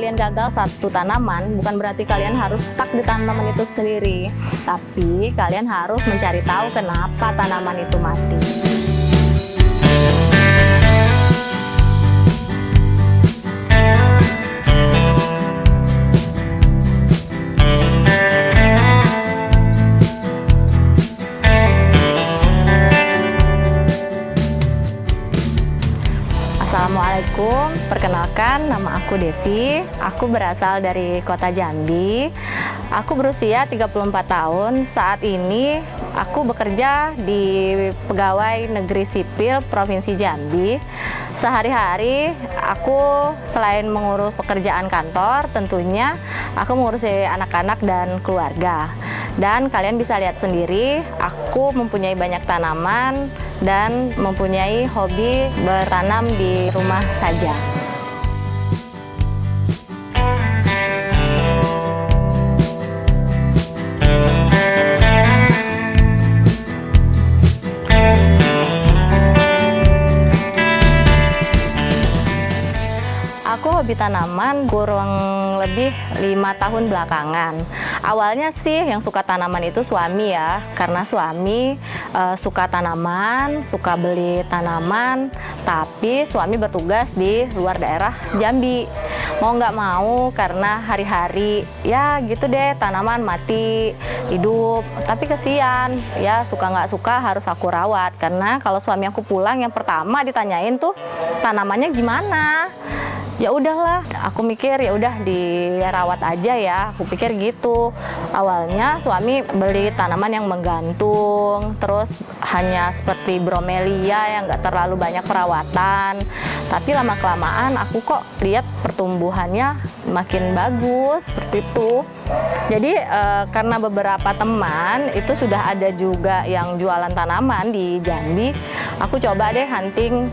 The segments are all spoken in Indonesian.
kalian gagal satu tanaman, bukan berarti kalian harus stuck di tanaman itu sendiri. Tapi kalian harus mencari tahu kenapa tanaman itu mati. Assalamualaikum, perkenalkan nama aku Devi, aku berasal dari kota Jambi. Aku berusia 34 tahun, saat ini aku bekerja di Pegawai Negeri Sipil Provinsi Jambi. Sehari-hari aku selain mengurus pekerjaan kantor, tentunya aku mengurusi anak-anak dan keluarga. Dan kalian bisa lihat sendiri, aku mempunyai banyak tanaman dan mempunyai hobi bertanam di rumah saja. Aku hobi tanaman kurang lebih 5 tahun belakangan. Awalnya sih yang suka tanaman itu suami ya, karena suami suka tanaman, suka beli tanaman, tapi suami bertugas di luar daerah Jambi. Mau nggak mau karena hari-hari ya gitu deh, tanaman mati, hidup, tapi kesian ya, suka nggak suka harus aku rawat. Karena kalau suami aku pulang yang pertama ditanyain tuh tanamannya gimana. Ya udahlah, aku mikir ya udah dirawat aja ya, aku pikir gitu. Awalnya suami beli tanaman yang menggantung, terus hanya seperti bromelia yang nggak terlalu banyak perawatan. Tapi lama-kelamaan aku kok lihat pertumbuhannya makin bagus seperti itu. Jadi karena beberapa teman itu sudah ada juga yang jualan tanaman di Jambi, aku coba deh hunting,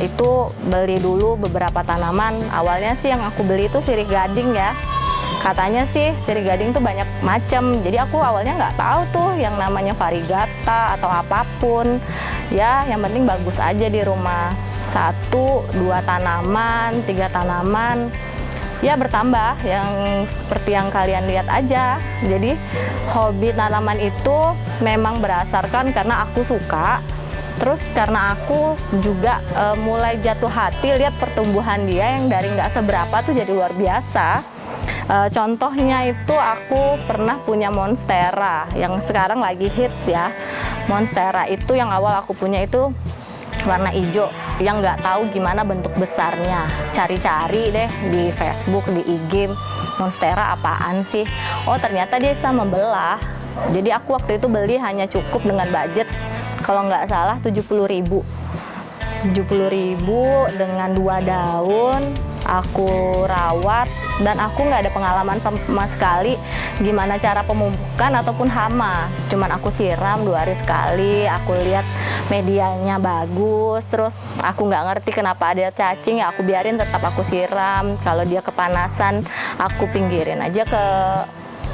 itu beli dulu beberapa tanaman. Awalnya sih yang aku beli itu sirih gading ya. Katanya sih sirih gading tuh banyak macam. Jadi aku awalnya nggak tahu tuh yang namanya variegata atau apapun. Ya yang penting bagus aja di rumah. 1, 2 tanaman, 3 tanaman. Ya bertambah yang seperti yang kalian lihat aja. Jadi hobi tanaman itu memang berdasarkan karena aku suka. Terus karena aku juga mulai jatuh hati lihat pertumbuhan dia yang dari nggak seberapa tuh jadi luar biasa. Contohnya itu aku pernah punya monstera yang sekarang lagi hits ya. Monstera itu yang awal aku punya itu warna hijau, yang nggak tahu gimana bentuk besarnya. Cari-cari deh di Facebook, di IG, monstera apaan sih? Oh ternyata dia bisa membelah. Jadi aku waktu itu beli hanya cukup dengan budget kalau nggak salah 70.000 dengan 2 daun. Aku rawat dan aku nggak ada pengalaman sama sekali gimana cara pemupukan ataupun hama. Cuman aku siram 2 hari sekali, aku lihat medianya bagus, terus aku nggak ngerti kenapa ada cacing ya aku biarin, tetap aku siram. Kalau dia kepanasan aku pinggirin aja ke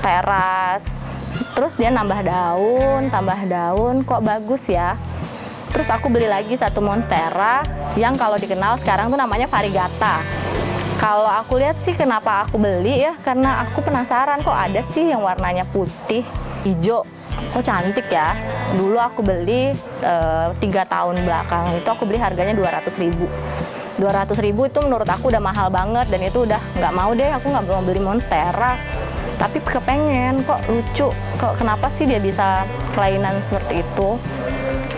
teras. Terus dia nambah daun, kok bagus ya. Terus aku beli lagi 1 monstera yang kalau dikenal sekarang tuh namanya variegata. Kalau aku lihat sih kenapa aku beli ya, karena aku penasaran kok ada sih yang warnanya putih, hijau, kok cantik ya. Dulu aku beli 3 tahun belakang itu aku beli harganya 200.000. 200.000 itu menurut aku udah mahal banget dan itu udah nggak mau deh, aku nggak mau beli monstera. Tapi kepengen, kok lucu, kok kenapa sih dia bisa kelainan seperti itu.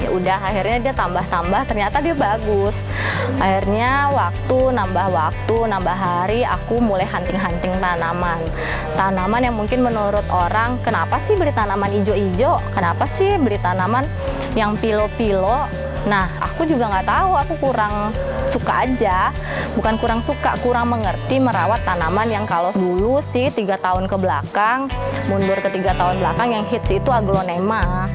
Ya udah akhirnya dia tambah ternyata dia bagus. Akhirnya nambah hari aku mulai hunting tanaman yang mungkin menurut orang kenapa sih beli tanaman hijau-hijau, kenapa sih beli tanaman yang pilo-pilo. Nah aku juga nggak tahu, aku kurang suka aja, bukan kurang suka, kurang mengerti merawat tanaman yang kalau dulu sih 3 tahun ke belakang, mundur ke 3 tahun belakang yang hits itu aglonema.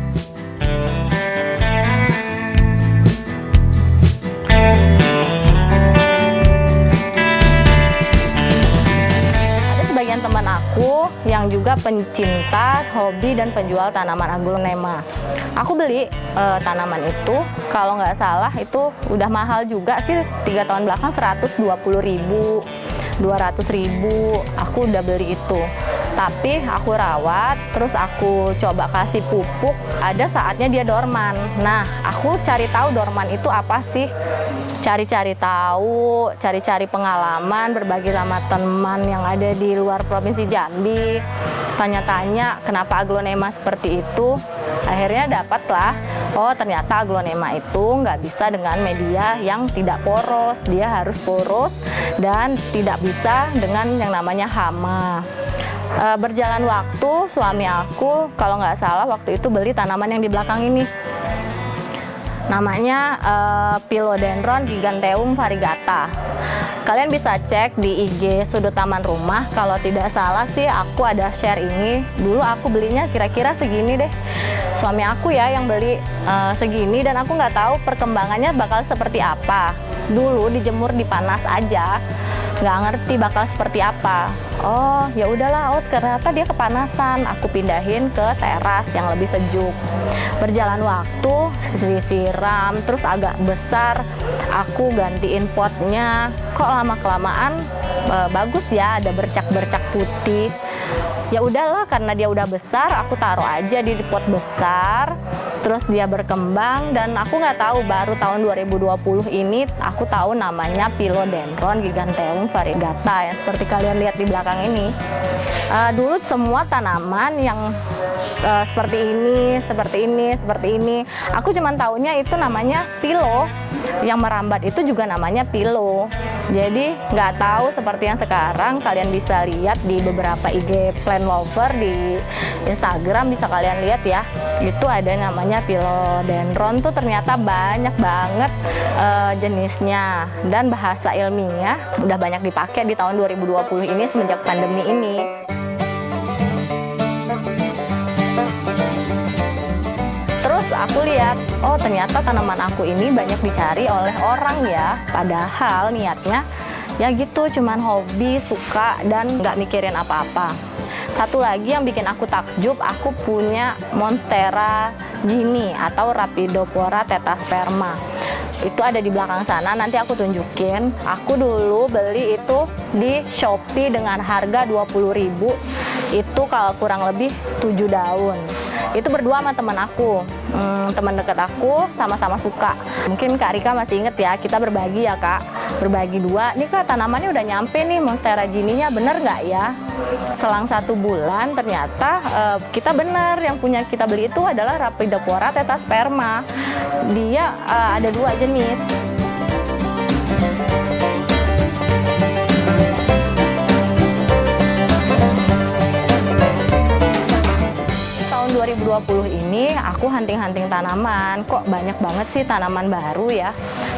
Sebagian teman aku yang juga pencinta, hobi, dan penjual tanaman aglonema. Aku beli tanaman itu, kalau nggak salah itu udah mahal juga sih, 3 tahun belakang 120.000. 200.000 aku udah beli itu. Tapi aku rawat, terus aku coba kasih pupuk, ada saatnya dia dorman. Nah, aku cari tahu dorman itu apa sih. Cari-cari tahu, cari-cari pengalaman, berbagi sama teman yang ada di luar Provinsi Jambi. Tanya-tanya kenapa aglonema seperti itu. Akhirnya dapatlah, oh ternyata aglonema itu nggak bisa dengan media yang tidak poros. Dia harus poros dan tidak bisa dengan yang namanya hama. Berjalan waktu, suami aku kalau nggak salah waktu itu beli tanaman yang di belakang ini. Namanya Philodendron Giganteum variegata. Kalian bisa cek di IG Sudut Taman Rumah. Kalau tidak salah sih aku ada share ini. Dulu aku belinya kira-kira segini deh. Suami aku ya yang beli segini, dan aku nggak tahu perkembangannya bakal seperti apa. Dulu dijemur di panas aja, nggak ngerti bakal seperti apa. Oh ya udahlah, oh ternyata dia kepanasan. Aku pindahin ke teras yang lebih sejuk. Berjalan waktu, disiram, terus agak besar. Aku gantiin potnya. Kok lama kelamaan bagus ya, ada bercak-bercak putih. Ya udahlah, karena dia udah besar, aku taruh aja di pot besar. Terus dia berkembang, dan aku nggak tahu, baru tahun 2020 ini aku tahu namanya Philodendron Giganteum variegata yang seperti kalian lihat di belakang ini. Dulu semua tanaman yang seperti ini, aku cuma taunya itu namanya Philo. Yang merambat itu juga namanya Philo. Jadi nggak tahu seperti yang sekarang. Kalian bisa lihat di beberapa IG plant lover di Instagram, bisa kalian lihat ya. Itu ada namanya Philodendron tuh ternyata banyak banget jenisnya, dan bahasa ilmiah udah banyak dipakai di tahun 2020 ini semenjak pandemi ini. Terus aku lihat, oh ternyata tanaman aku ini banyak dicari oleh orang ya. Padahal niatnya ya gitu, cuman hobi, suka, dan nggak mikirin apa-apa. Satu lagi yang bikin aku takjub, aku punya Monstera gini atau Rhaphidophora tetrasperma. Itu ada di belakang sana, nanti aku tunjukin. Aku dulu beli itu di Shopee dengan harga 20.000. Itu kalau kurang lebih 7 daun. Itu berdua sama teman aku, teman dekat aku, sama-sama suka. Mungkin Kak Rika masih inget ya, kita berbagi ya Kak, berbagi dua. Nih Kak, tanamannya udah nyampe nih, Monstera gininya bener nggak ya? Selang 1 bulan ternyata kita bener, yang punya kita beli itu adalah Rhaphidophora tetrasperma. Dia ada 2 jenis. Tahun 2020 ini aku hunting-hunting tanaman, kok banyak banget sih tanaman baru ya.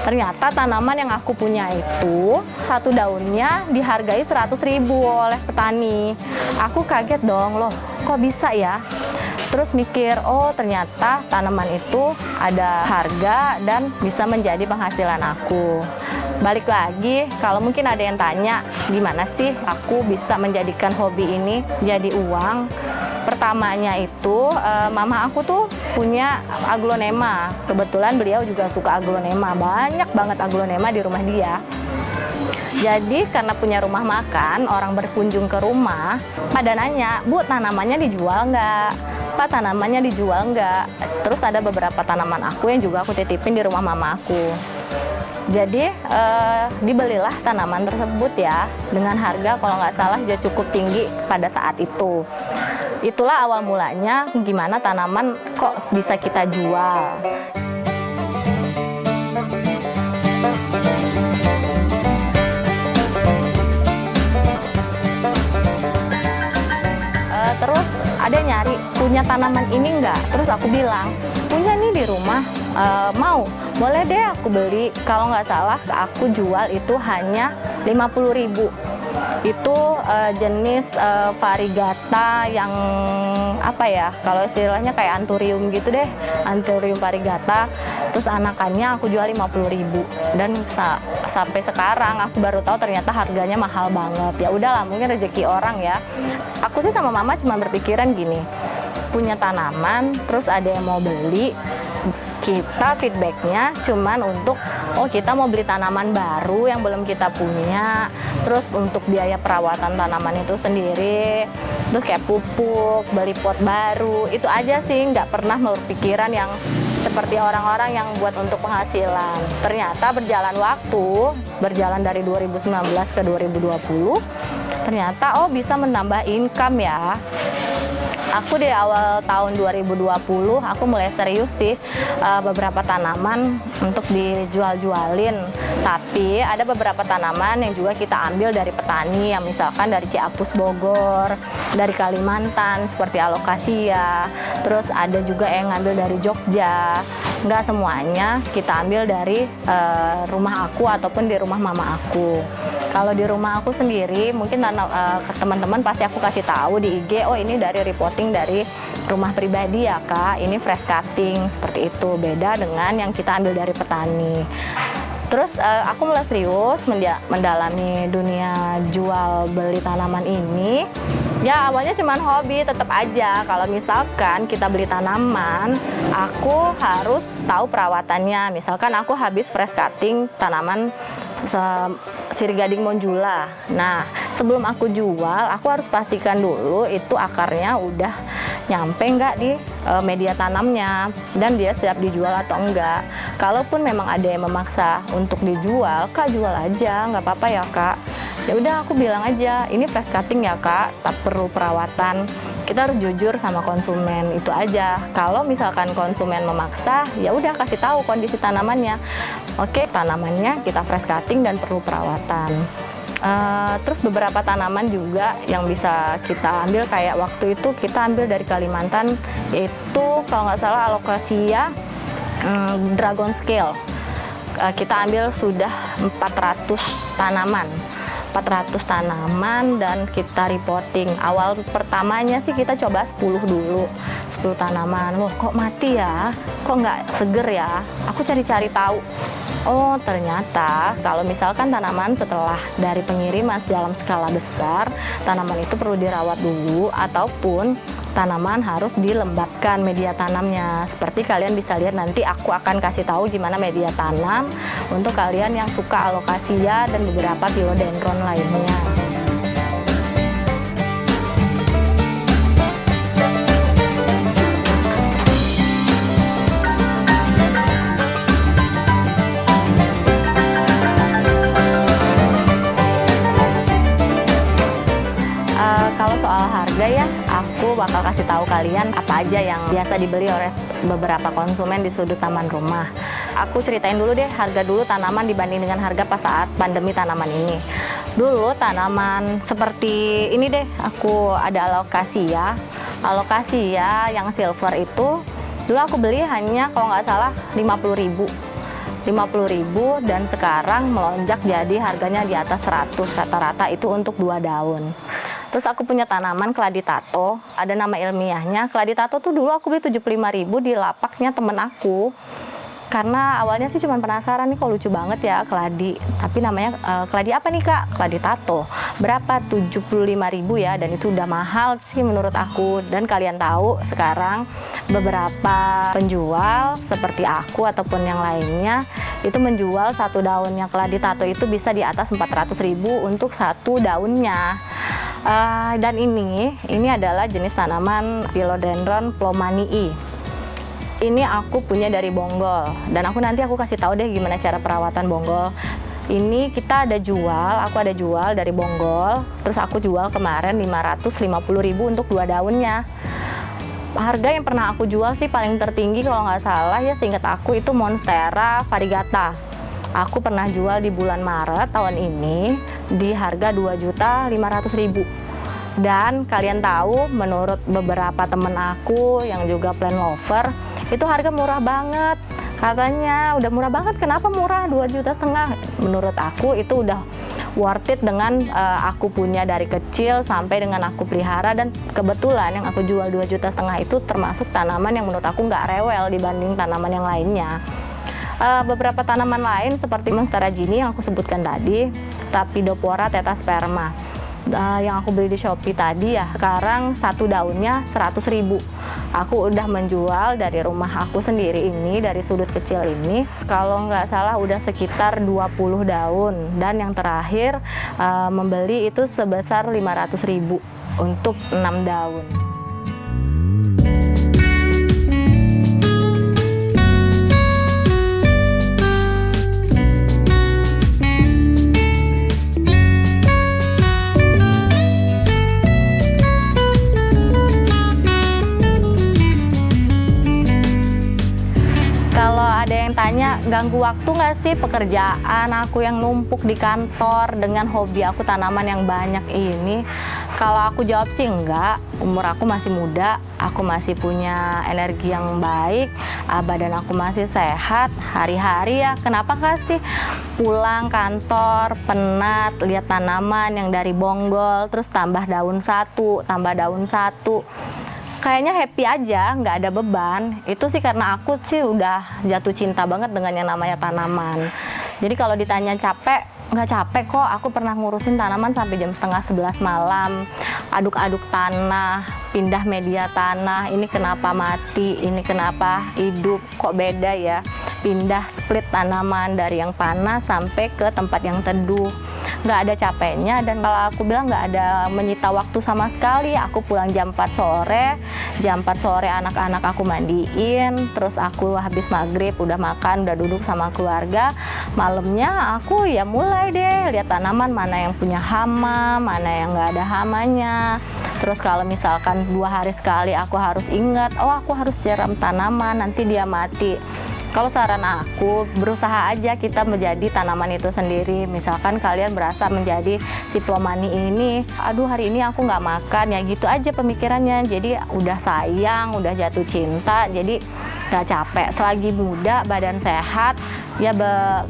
Ternyata tanaman yang aku punya itu 1 daunnya dihargai 100.000 oleh petani. Aku kaget dong, loh kok bisa ya? Terus mikir, oh ternyata tanaman itu ada harga dan bisa menjadi penghasilan aku. Balik lagi, kalau mungkin ada yang tanya, gimana sih aku bisa menjadikan hobi ini jadi uang? Pertamanya itu, mama aku tuh punya aglonema. Kebetulan beliau juga suka aglonema, banyak banget aglonema di rumah dia. Jadi karena punya rumah makan, orang berkunjung ke rumah, pada nanya, Bu tanamannya dijual nggak? Pak tanamannya dijual nggak? Terus ada beberapa tanaman aku yang juga aku titipin di rumah mama aku. Jadi dibelilah tanaman tersebut ya, dengan harga kalau nggak salah dia cukup tinggi pada saat itu. Itulah awal mulanya gimana tanaman kok bisa kita jual. Terus ada nyari, punya tanaman ini enggak? Terus aku bilang, punya nih di rumah, mau? Boleh deh aku beli. Kalau nggak salah aku jual itu hanya 50.000. Itu jenis variegata yang apa ya, kalau istilahnya kayak anthurium gitu deh, anthurium variegata. Terus anakannya aku jual 50.000, dan sampai sekarang aku baru tahu ternyata harganya mahal banget. Ya udahlah, mungkin rezeki orang ya. Aku sih sama mama cuma berpikiran gini, punya tanaman terus ada yang mau beli, kita feedbacknya cuman untuk kita mau beli tanaman baru yang belum kita punya, terus untuk biaya perawatan tanaman itu sendiri, terus kayak pupuk, beli pot baru, itu aja sih, nggak pernah berpikiran yang seperti orang-orang yang buat untuk penghasilan. Ternyata berjalan waktu, berjalan dari 2019 ke 2020, ternyata bisa menambah income ya. Aku di awal tahun 2020 aku mulai serius sih beberapa tanaman untuk dijual-jualin. Tapi ada beberapa tanaman yang juga kita ambil dari petani yang misalkan dari Ciapus Bogor, dari Kalimantan seperti alokasia. Terus ada juga yang ngambil dari Jogja. Nggak semuanya kita ambil dari rumah aku ataupun di rumah mama aku. Kalau di rumah aku sendiri, mungkin teman-teman pasti aku kasih tahu di IG, ini dari repotting dari rumah pribadi ya kak, ini fresh cutting, seperti itu. Beda dengan yang kita ambil dari petani. Terus aku mulai serius mendalami dunia jual beli tanaman ini. Ya awalnya cuma hobi, tetap aja kalau misalkan kita beli tanaman, aku harus tahu perawatannya. Misalkan aku habis fresh cutting tanaman Sirigading Monjula. Nah, sebelum aku jual, aku harus pastikan dulu itu akarnya udah nyampe nggak di media tanamnya dan dia siap dijual atau enggak. Kalaupun memang ada yang memaksa untuk dijual, kak jual aja, nggak apa-apa ya kak. Ya udah aku bilang aja, ini fresh cutting ya kak, tak perlu perawatan. Kita harus jujur sama konsumen, itu aja. Kalau misalkan konsumen memaksa, ya udah kasih tahu kondisi tanamannya. Oke, tanamannya kita fresh cutting dan perlu perawatan. Terus beberapa tanaman juga yang bisa kita ambil, kayak waktu itu kita ambil dari Kalimantan, yaitu kalau nggak salah alokasia dragon scale. Kita ambil sudah 400 tanaman. 400 tanaman dan kita repotting. Awal pertamanya sih kita coba 10 dulu, 10 tanaman. Loh kok mati ya? Kok nggak seger ya? Aku cari-cari tahu. Oh ternyata kalau misalkan tanaman setelah dari pengiriman dalam skala besar, tanaman itu perlu dirawat dulu ataupun tanaman harus dilembabkan media tanamnya. Seperti kalian bisa lihat nanti aku akan kasih tahu gimana media tanam untuk kalian yang suka alokasia dan beberapa philodendron lainnya. Kalau soal harga ya, aku bakal kasih tahu kalian apa aja yang biasa dibeli oleh beberapa konsumen di sudut taman rumah. Aku ceritain dulu deh harga dulu tanaman dibanding dengan harga pas saat pandemi tanaman ini. Dulu tanaman seperti ini deh, aku ada alokasia. Alokasia yang silver itu dulu aku beli hanya kalau nggak salah 50.000 dan sekarang melonjak jadi harganya di atas 100 rata-rata itu untuk 2 daun. Terus aku punya tanaman Claditato, ada nama ilmiahnya. Claditato tuh dulu aku beli 75.000 di lapaknya temen aku. Karena awalnya sih cuma penasaran nih kok lucu banget ya Cladi. Tapi namanya Cladi apa nih kak? Claditato. Berapa? 75.000 ya, dan itu udah mahal sih menurut aku. Dan kalian tahu sekarang beberapa penjual seperti aku ataupun yang lainnya itu menjual satu daunnya Claditato itu bisa di atas 400.000 untuk satu daunnya. Dan ini adalah jenis tanaman Philodendron plomanii. Ini aku punya dari Bonggol dan nanti aku kasih tahu deh gimana cara perawatan Bonggol. Ini kita ada jual, aku ada jual dari Bonggol, terus aku jual kemarin 550.000 untuk 2 daunnya. Harga yang pernah aku jual sih paling tertinggi kalau nggak salah ya seingat aku itu Monstera variegata. Aku pernah jual di bulan Maret tahun ini di harga 2.500.000. Dan kalian tahu menurut beberapa temen aku yang juga plant lover itu harga murah banget. Katanya udah murah banget, kenapa murah? 2,5 juta. Menurut aku itu udah worth it dengan aku punya dari kecil sampai dengan aku pelihara, dan kebetulan yang aku jual 2,5 juta itu termasuk tanaman yang menurut aku nggak rewel dibanding tanaman yang lainnya. Beberapa tanaman lain seperti Monstera Gini yang aku sebutkan tadi, Tapidopora tetrasperma yang aku beli di Shopee tadi ya, sekarang satu daunnya 100.000. aku udah menjual dari rumah aku sendiri ini, dari sudut kecil ini, kalau nggak salah udah sekitar 20 daun, dan yang terakhir membeli itu sebesar 500.000 untuk 6 daun. Tanya, ganggu waktu nggak sih pekerjaan aku yang numpuk di kantor dengan hobi aku tanaman yang banyak ini? Kalau aku jawab sih enggak, umur aku masih muda, aku masih punya energi yang baik, badan aku masih sehat, hari-hari ya kenapa nggak sih pulang kantor penat, lihat tanaman yang dari bonggol, terus tambah daun satu, kayaknya happy aja, nggak ada beban. Itu sih karena aku sih udah jatuh cinta banget dengan yang namanya tanaman. Jadi kalau ditanya capek, nggak capek kok. Aku pernah ngurusin tanaman sampai jam 10:30 malam, aduk-aduk tanah, pindah media tanah, ini kenapa mati, ini kenapa hidup, kok beda ya. Pindah split tanaman dari yang panas sampai ke tempat yang teduh. Nggak ada capeknya, dan kalau aku bilang nggak ada menyita waktu sama sekali. Aku pulang jam 4 sore anak-anak aku mandiin, terus aku habis maghrib udah makan, udah duduk sama keluarga. Malamnya aku ya mulai deh lihat tanaman mana yang punya hama, mana yang nggak ada hamanya. Terus kalau misalkan 2 hari sekali aku harus ingat, oh aku harus siram tanaman, nanti dia mati. Kalau saran aku, berusaha aja kita menjadi tanaman itu sendiri. Misalkan kalian berasa menjadi si Plomani ini, aduh hari ini aku nggak makan, ya gitu aja pemikirannya. Jadi udah sayang, udah jatuh cinta, jadi nggak capek. Selagi muda, badan sehat, ya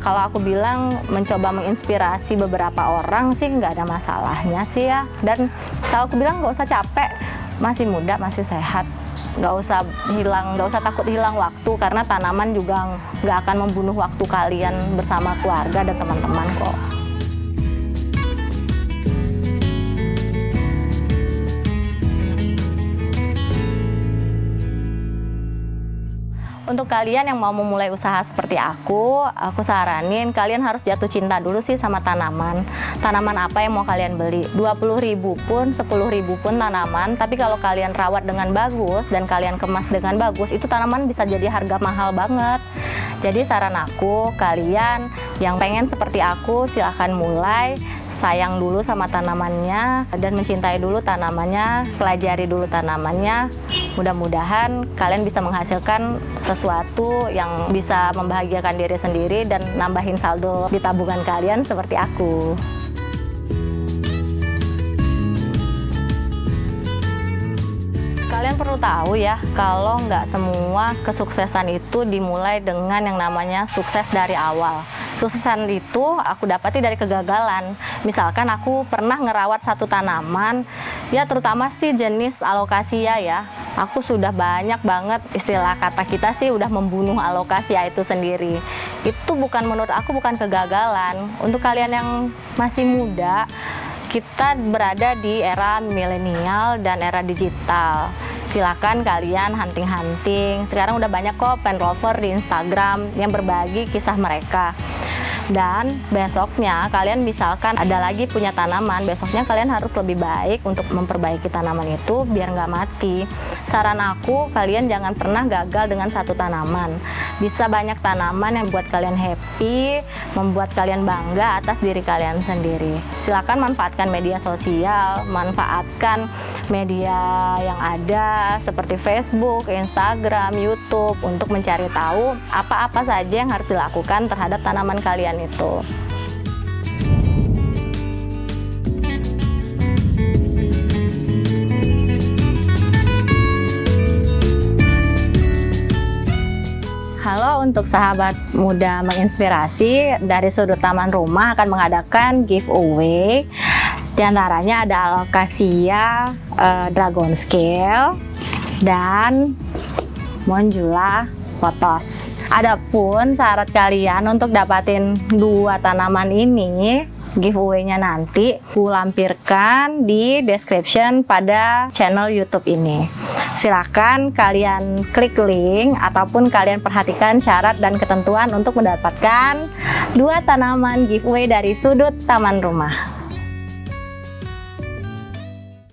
kalau aku bilang mencoba menginspirasi beberapa orang sih nggak ada masalahnya sih ya. Dan kalau aku bilang nggak usah capek, masih muda, masih sehat. Nggak usah takut hilang waktu, karena tanaman juga nggak akan membunuh waktu kalian bersama keluarga dan teman-teman kok. Untuk kalian yang mau memulai usaha seperti aku saranin kalian harus jatuh cinta dulu sih sama tanaman. Tanaman apa yang mau kalian beli? 20.000 pun, 10.000 pun tanaman, tapi kalau kalian rawat dengan bagus dan kalian kemas dengan bagus, itu tanaman bisa jadi harga mahal banget. Jadi saran aku, kalian yang pengen seperti aku silahkan mulai. Sayang dulu sama tanamannya dan mencintai dulu tanamannya, pelajari dulu tanamannya. Mudah-mudahan kalian bisa menghasilkan sesuatu yang bisa membahagiakan diri sendiri dan nambahin saldo di tabungan kalian seperti aku. Kalian perlu tahu ya, kalau nggak semua kesuksesan itu dimulai dengan yang namanya sukses dari awal. Kesuksesan itu aku dapati dari kegagalan. Misalkan aku pernah ngerawat satu tanaman, ya terutama sih jenis alokasia ya. Aku sudah banyak banget, istilah kata kita sih udah membunuh alokasia itu sendiri. Itu menurut aku bukan kegagalan. Untuk kalian yang masih muda, kita berada di era milenial dan era digital. Silakan kalian hunting-hunting. Sekarang udah banyak kok plant lover di Instagram yang berbagi kisah mereka. Dan besoknya kalian misalkan ada lagi punya tanaman, besoknya kalian harus lebih baik untuk memperbaiki tanaman itu biar nggak mati. Saran aku, kalian jangan pernah gagal dengan satu tanaman. Bisa banyak tanaman yang membuat kalian happy, membuat kalian bangga atas diri kalian sendiri. Silakan manfaatkan media sosial, manfaatkan media yang ada seperti Facebook, Instagram, YouTube untuk mencari tahu apa-apa saja yang harus dilakukan terhadap tanaman kalian itu. Halo, untuk sahabat muda menginspirasi, dari sudut taman rumah akan mengadakan giveaway. Di antaranya ada alokasia dragon scale dan monjula potos. Adapun syarat kalian untuk dapatin 2 tanaman ini, giveaway-nya nanti ku lampirkan di description pada channel YouTube ini. Silakan kalian klik link ataupun kalian perhatikan syarat dan ketentuan untuk mendapatkan 2 tanaman giveaway dari Sudut Taman Rumah.